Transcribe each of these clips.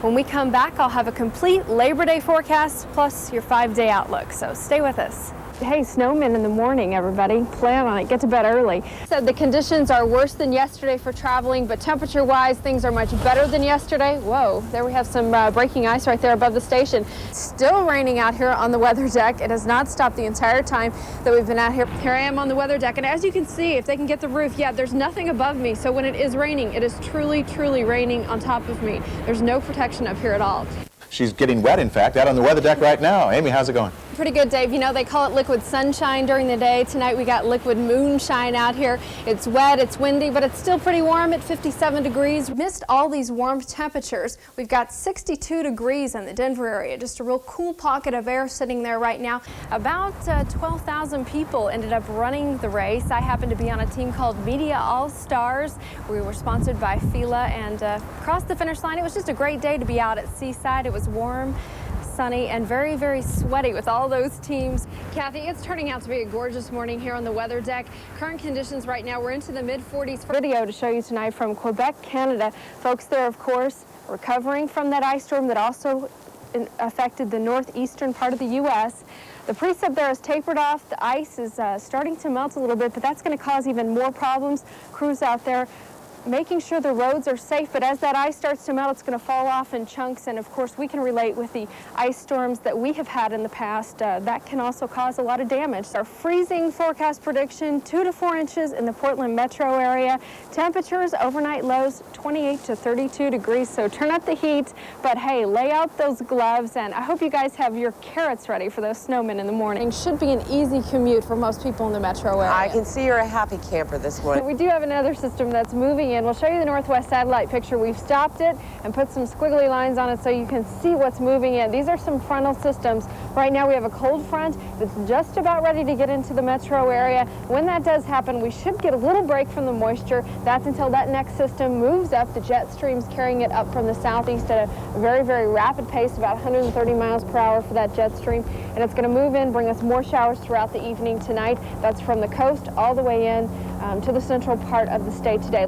When we come back, I'll have a complete Labor Day forecast plus your 5-day outlook, so stay with us. Hey, snowmen in the morning, everybody. Plan on it. Get to bed early. So the conditions are worse than yesterday for traveling, but temperature-wise, things are much better than yesterday. Whoa, there we have some breaking ice right there above the station. Still raining out here on the weather deck. It has not stopped the entire time that we've been out here. Here I am on the weather deck, and as you can see, if they can get the roof, yeah, there's nothing above me. So when it is raining, it is truly, truly raining on top of me. There's no protection up here at all. She's getting wet, in fact, out on the weather deck right now. Amy, how's it going? Pretty good, Dave. You know, they call it liquid sunshine during the day. Tonight we got liquid moonshine out here. It's wet, it's windy, but it's still pretty warm at 57 degrees. Missed all these warm temperatures. We've got 62 degrees in the Denver area. Just a real cool pocket of air sitting there right now. About 12,000 people ended up running the race. I happen to be on a team called Media All-Stars. We were sponsored by Fila and crossed the finish line. It was just a great day to be out at Seaside. It was warm, sunny, and very, very sweaty with all those teams. Kathy, it's turning out to be a gorgeous morning here on the weather deck. Current conditions right now, we're into the mid-40s. Video to show you tonight from Quebec, Canada. Folks there, of course, recovering from that ice storm that also affected the northeastern part of the U.S. The precip there is tapered off. The ice is starting to melt a little bit, but that's going to cause even more problems. Crews out there making sure the roads are safe, but as that ice starts to melt, it's going to fall off in chunks, and of course we can relate with the ice storms that we have had in the past. That can also cause a lot of damage. Our freezing forecast prediction, 2 to 4 inches in the Portland metro area. Temperatures, overnight lows 28 to 32 degrees, so turn up the heat, but hey, lay out those gloves, and I hope you guys have your carrots ready for those snowmen in the morning. Should be an easy commute for most people in the metro area. I can see you're a happy camper this morning. We do have another system that's moving in. We'll show you the northwest satellite picture. We've stopped it and put some squiggly lines on it so you can see what's moving in. These are some frontal systems. Right now we have a cold front that's just about ready to get into the metro area. When that does happen, we should get a little break from the moisture. That's until that next system moves up. The jet stream's carrying it up from the southeast at a very, very rapid pace, about 130 miles per hour for that jet stream. And it's going to move in, bring us more showers throughout the evening tonight. That's from the coast all the way in to the central part of the state today.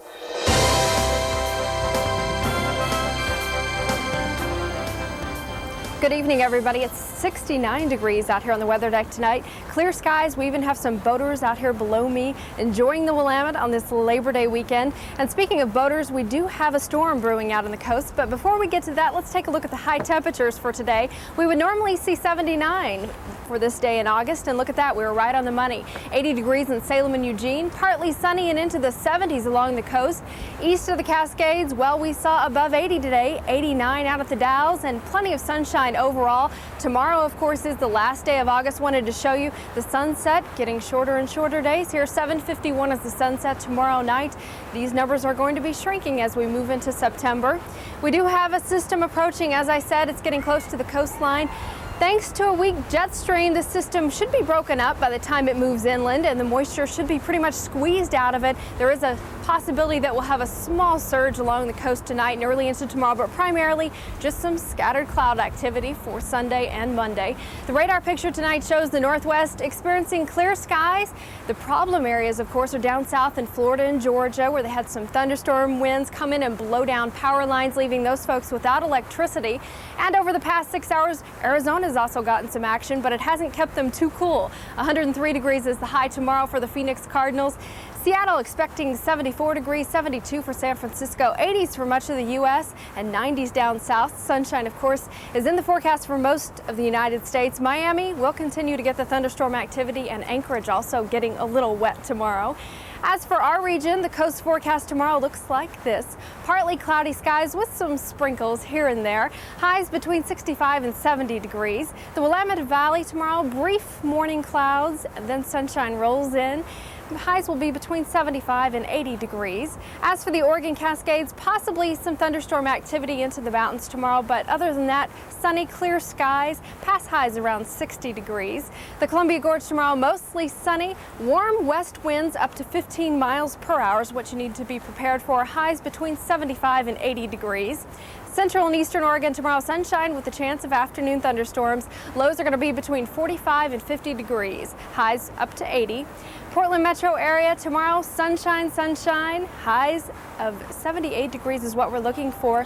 Good evening, everybody. It's 69 degrees out here on the weather deck tonight. Clear skies. We even have some boaters out here below me enjoying the Willamette on this Labor Day weekend. And speaking of boaters, we do have a storm brewing out on the coast. But before we get to that, let's take a look at the high temperatures for today. We would normally see 79 for this day in August, and look at that, we were right on the money. 80 degrees in Salem and Eugene, partly sunny and into the 70s along the coast. East of the Cascades, well, we saw above 80 today, 89 out at the Dalles, and plenty of sunshine overall. Tomorrow, of course, is the last day of August. Wanted to show you the sunset, getting shorter and shorter days. Here, 7:51 is the sunset tomorrow night. These numbers are going to be shrinking as we move into September. We do have a system approaching. As I said, it's getting close to the coastline. Thanks to a weak jet stream, the system should be broken up by the time it moves inland, and the moisture should be pretty much squeezed out of it. There is a possibility that we'll have a small surge along the coast tonight and early into tomorrow, but primarily just some scattered cloud activity for Sunday and Monday. The radar picture tonight shows the northwest experiencing clear skies. The problem areas, of course, are down south in Florida and Georgia, where they had some thunderstorm winds come in and blow down power lines, leaving those folks without electricity. And over the past 6 hours, Arizona's also gotten some action, but it hasn't kept them too cool. 103 degrees is the high tomorrow for the Phoenix Cardinals. Seattle expecting 74 degrees, 72 for San Francisco, 80s for much of the U.S., and 90s down south. Sunshine, of course, is in the forecast for most of the United States. Miami will continue to get the thunderstorm activity, and Anchorage also getting a little wet tomorrow. As for our region, the coast forecast tomorrow looks like this. Partly cloudy skies with some sprinkles here and there. Highs between 65 and 70 degrees. The Willamette Valley tomorrow, brief morning clouds, and then sunshine rolls in. The highs will be between 75 and 80 degrees. As for the Oregon Cascades, possibly some thunderstorm activity into the mountains tomorrow, but other than that, sunny, clear skies, pass highs around 60 degrees. The Columbia Gorge tomorrow, mostly sunny, warm west winds up to 15 miles per hour is what you need to be prepared for. Highs between 75 and 80 degrees. Central and eastern Oregon tomorrow, sunshine with a chance of afternoon thunderstorms. Lows are going to be between 45 and 50 degrees. Highs up to 80. Portland metro area tomorrow, sunshine, sunshine. Highs of 78 degrees is what we're looking for.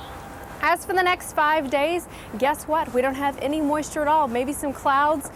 As for the next 5 days, guess what? We don't have any moisture at all. Maybe some clouds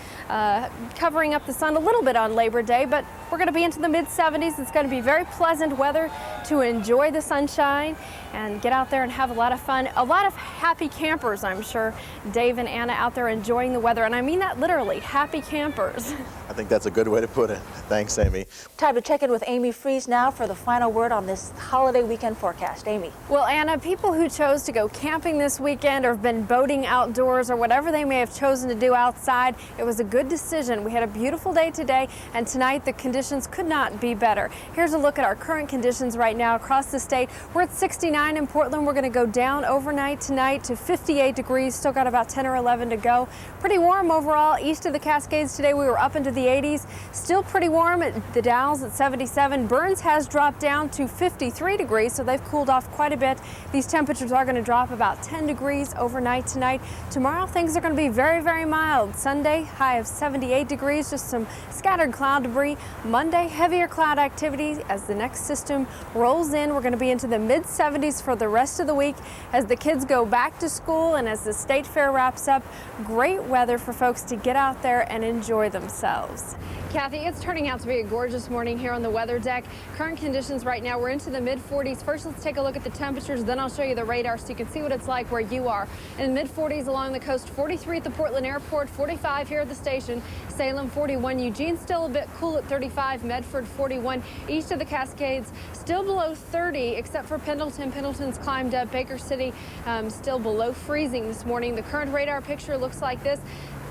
covering up the sun a little bit on Labor Day, but we're going to be into the mid-70s. It's going to be very pleasant weather to enjoy the sunshine and get out there and have a lot of fun. A lot of happy campers, I'm sure. Dave and Anna out there enjoying the weather, and I mean that literally, happy campers. I think that's a good way to put it. Thanks, Amy. Time to check in with Amy Freeze now for the final word on this holiday weekend forecast. Amy. Well, Anna, people who chose to go camping this weekend or have been boating outdoors or whatever they may have chosen to do outside, it was a good decision. We had a beautiful day today, and tonight the conditions could not be better. Here's a look at our current conditions right now across the state. We're at 69 in Portland. We're going to go down overnight tonight to 58 degrees. Still got about 10 or 11 to go. Pretty warm overall. East of the Cascades today, we were up into the 80s. Still pretty warm at the Dalles at 77. Burns has dropped down to 53 degrees, so they've cooled off quite a bit. These temperatures are going to drop about 10 degrees overnight tonight. Tomorrow, things are going to be very, very mild. Sunday, high of 78 degrees, just some scattered cloud debris. Monday, heavier cloud activity as the next system rolls in. We're going to be into the mid-70s for the rest of the week as the kids go back to school and as the state fair wraps up. Great weather for folks to get out there and enjoy themselves. Kathy, it's turning out to be a gorgeous morning here on the weather deck. Current conditions right now, we're into the mid-40s. First, let's take a look at the temperatures, then I'll show you the radar so you can see what it's like where you are. In the mid-40s along the coast, 43 at the Portland Airport, 45 here at the station, Salem 41, Eugene still a bit cool at 35, Medford 41, east of the Cascades still below 30 except for Pendleton. Pendleton's climbed up, Baker City still below freezing this morning. The current radar picture looks like this.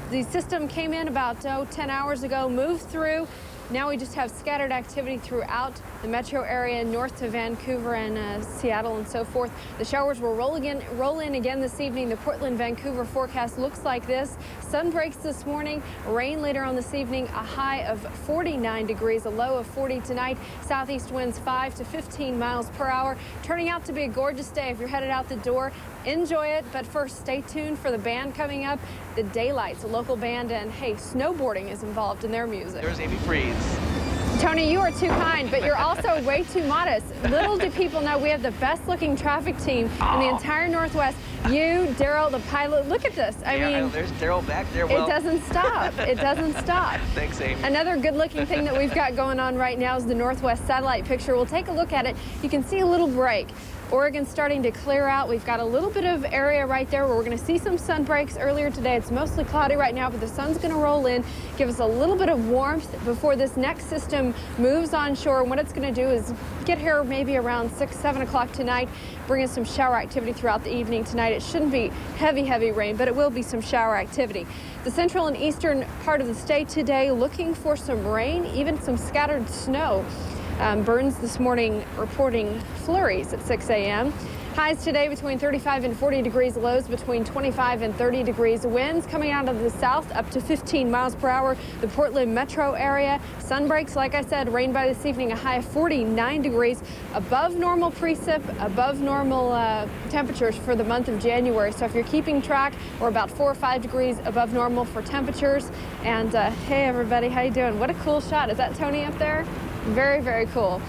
The system came in about 10 hours ago, moved through. Now we just have scattered activity throughout the metro area north to Vancouver and Seattle and so forth. The showers will roll in again this evening. The Portland-Vancouver forecast looks like this. Sun breaks this morning, rain later on this evening, a high of 49 degrees, a low of 40 tonight. Southeast winds 5 to 15 miles per hour. Turning out to be a gorgeous day if you're headed out the door. Enjoy it, but first stay tuned for the band coming up. The Daylights, a local band, and hey, snowboarding is involved in their music. There's Amy Freeze. Tony, you are too kind, but you're also way too modest. Little do people know we have the best looking traffic team in the entire Northwest. You, Daryl, the pilot, look at this. I mean, there's Daryl back there. It doesn't stop. It doesn't stop. Thanks, Amy. Another good looking thing that we've got going on right now is the Northwest satellite picture. We'll take a look at it. You can see a little break. Oregon's starting to clear out. We've got a little bit of area right there where we're going to see some sun breaks earlier today. It's mostly cloudy right now, but the sun's going to roll in, give us a little bit of warmth before this next system moves onshore. And what it's going to do is get here maybe around 6, 7 o'clock tonight, bring us some shower activity throughout the evening tonight. It shouldn't be heavy rain, but it will be some shower activity. The central and eastern part of the state today looking for some rain, even some scattered snow. Burns this morning reporting flurries at 6 a.m. Highs today between 35 and 40 degrees, lows between 25 and 30 degrees. Winds coming out of the south up to 15 miles per hour. The Portland metro area. Sun breaks, like I said, rain by this evening, a high of 49 degrees. Above normal precip, above normal temperatures for the month of January. So if you're keeping track, we're about 4 or 5 degrees above normal for temperatures. And hey everybody, how you doing? What a cool shot. Is that Tony up there? Very, very cool.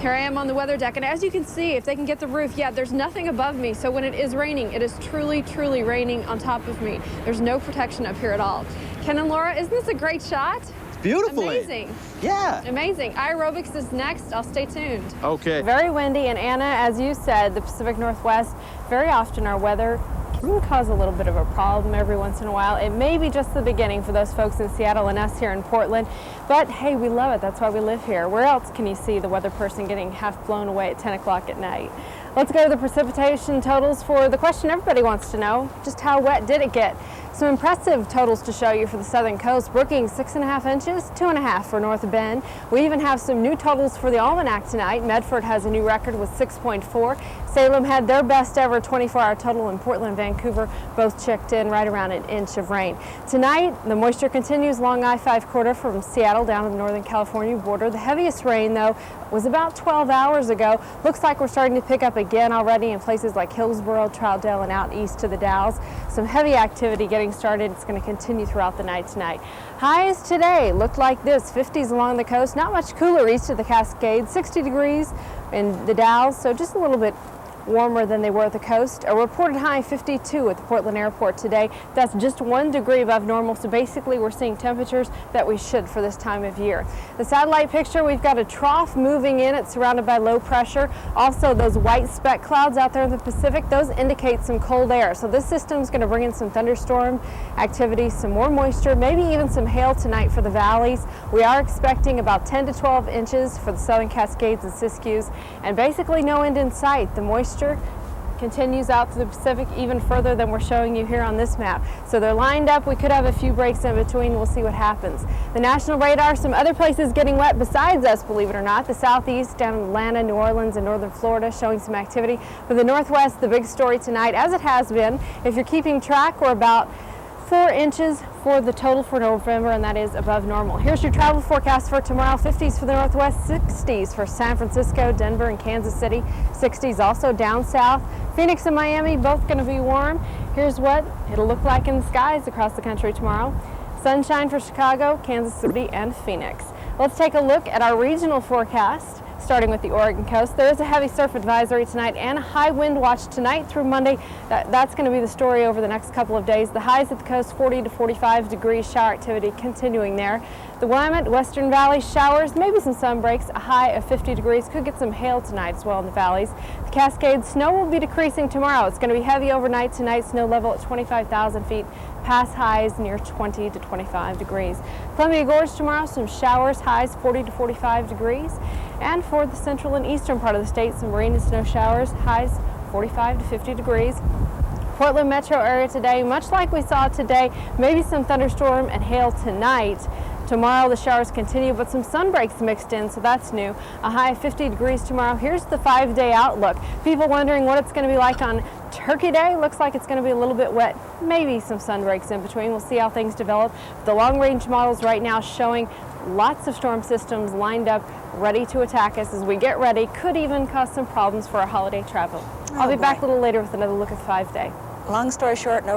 Here I am on the weather deck, and as you can see, if they can get the roof, yeah, there's nothing above me. So when it is raining, it is truly, truly raining on top of me. There's no protection up here at all. Ken and Laura, isn't this a great shot? It's beautiful. Amazing. Yeah. Amazing. Aerobics is next. I'll stay tuned. Okay. Very windy, and Anna, as you said, the Pacific Northwest, very often our weather can cause a little bit of a problem every once in a while. It may be just the beginning for those folks in Seattle and us here in Portland, but hey, we love it. That's why we live here. Where else can you see the weather person getting half blown away at 10 o'clock at night? Let's go to the precipitation totals for the question everybody wants to know. Just how wet did it get? Some impressive totals to show you for the southern coast. Brookings 6.5 inches, 2.5 for North Bend. We even have some new totals for the almanac tonight. Medford has a new record with 6.4. Salem had their best ever 24-hour total, in Portland, Vancouver both checked in right around an inch of rain. Tonight, the moisture continues along I-5 corridor from Seattle down to the Northern California border. The heaviest rain, though, was about 12 hours ago. Looks like we're starting to pick up again already in places like Hillsboro, Troutdale, and out east to the Dalles. Some heavy activity getting started. It's going to continue throughout the night tonight. Highs today looked like this: 50s along the coast, not much cooler east of the Cascades, 60 degrees in the Dalles, so just a little bit warmer than they were at the coast. A reported high 52 at the Portland airport today. That's just 1 degree above normal, so basically we're seeing temperatures that we should for this time of year. The satellite picture, we've got a trough moving in. It's surrounded by low pressure. Also, those white speck clouds out there in the Pacific, those indicate some cold air. So this system is going to bring in some thunderstorm activity, some more moisture, maybe even some hail tonight for the valleys. We are expecting about 10 to 12 inches for the Southern Cascades and Siskiyous, and basically no end in sight. The moisture continues out to the Pacific even further than we're showing you here on this map. So they're lined up. We could have a few breaks in between. We'll see what happens. The national radar, some other places getting wet besides us, believe it or not. The southeast down in Atlanta, New Orleans, and northern Florida showing some activity. For the northwest, the big story tonight, as it has been, if you're keeping track, we're about 4 inches for the total for November, and that is above normal. Here's your travel forecast for tomorrow. 50s for the northwest, 60s for San Francisco, Denver, and Kansas City. 60s also down south. Phoenix and Miami both going to be warm. Here's what it'll look like in the skies across the country tomorrow. Sunshine for Chicago, Kansas City, and Phoenix. Let's take a look at our regional forecast. Starting with the Oregon coast, there is a heavy surf advisory tonight and a high wind watch tonight through Monday. That's going to be the story over the next couple of days. The highs at the coast, 40 to 45 degrees, shower activity continuing there. The Willamette, Western Valley, showers, maybe some sun breaks, a high of 50 degrees. Could get some hail tonight as well in the valleys. The Cascades, snow will be decreasing tomorrow. It's going to be heavy overnight tonight, snow level at 25,000 feet. Pass highs near 20 to 25 degrees. Columbia Gorge tomorrow, some showers, highs 40 to 45 degrees. And for the central and eastern part of the state, some rain and snow showers, highs 45 to 50 degrees. Portland metro area today, much like we saw today, maybe some thunderstorm and hail tonight. Tomorrow the showers continue, but some sun breaks mixed in, so that's new. A high of 50 degrees tomorrow. Here's the 5-day outlook. People wondering what it's going to be like on Turkey Day. Looks like it's going to be a little bit wet, maybe some sun breaks in between. We'll see how things develop. The long-range models right now showing lots of storm systems lined up, ready to attack us as we get ready. Could even cause some problems for our holiday travel. I'll be back a little later with another look at 5-day. Long story short, no